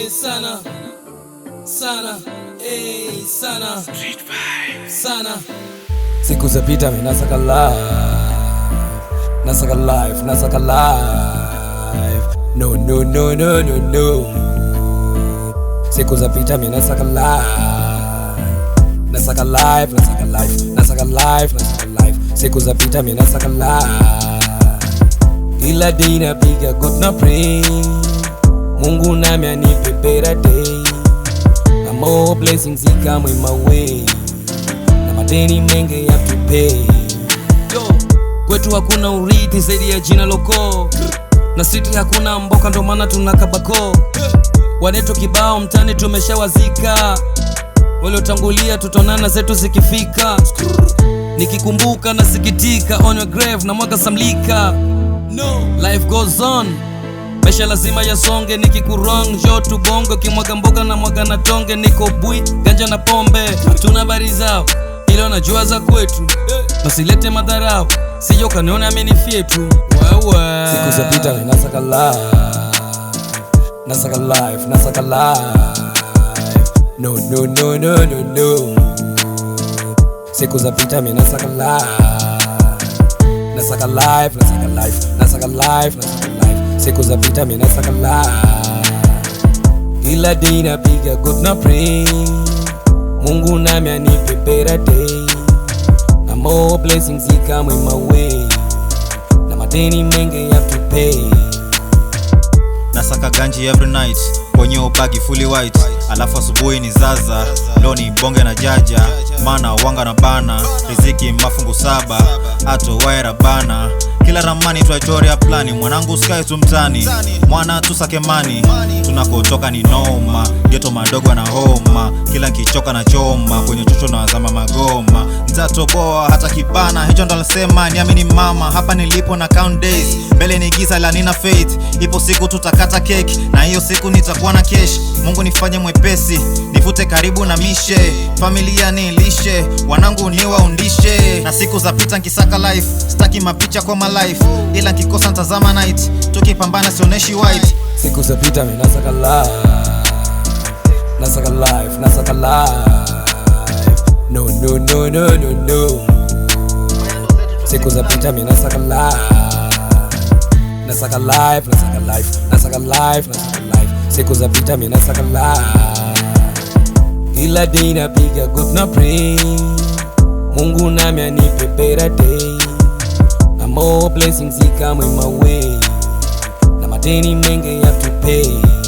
sana sana sana sana. Siku zapita mimi nasaka life, nasaka life. No. Siku zapita mimi nasaka life. Siku zapita mimi nasaka life. Ila day napiga good na pray, Mungu nami anipe better day, na more blessings come in my way, na madeni mengi ya to pay. Yo, kwetu hakuna urithi zaidi ya jina loko, na city hakuna mboka ndo maana tunakabako. Waneto kibao mtani tumeshawazika, waliotangulia tutaonana zetu zikifika. Nikikumbuka nasikitika, on your grave na mwaga samlika. No, life goes on, maisha lazima yasonge. Nikikurong jo tubongo, kimwaga mboga na mwaga na tonge. Niko bui, ganja na pombe, tuna bari zao, ilo najua za kwetu. Nasilete madharau, siyo kaniona mini fietu. Siku zapita mimi nasaka life. No. Siku zapita mimi nasaka life. Siku zapita mimi nasaka life. Ila day napiga good na pray, Mungu nami anipe better day, na more blessings come in my way, na madeni mengi ya to pay. Nasaka ganji every night, kwenye ubagi fully white. Alafu asubuhi ni zaza, leo ni bonge na jaja. Mana wanga na bana, riziki mafungu 7, ato waira bana. Kila ramani tuaichorea plani, mwanangu sky tumtani, mwana tusakemani. Tunakotoka ni noma, geto madogo na homa. Kila nkichoka na choma, kwenye chocho na wazama magoma. Nitatoboa hata kibana, hicho ndo nasema niamini mama. Hapa nilipo na count days, mbele ni giza ila nina faith. Ipo siku tutakata cake, na hiyo siku nitakuwa na cash. Mungu nifanye mwepesi, nivute karibu na mishe. Familia nilishe, wanangu niwaundishe. Na siku zapita nkisaka life, staki mapicha kwa my life. Ila nkikosa ntazama night, tukipambana sioneshi white. Siku zapita mimi nasaka life. No. Siku zapita mimi nasaka life. Siku zapita mimi nasaka life. Ila day napiga good na pray, Mungu nami anipe better day, na more blessings come in my way, na madeni mengi ya to pay.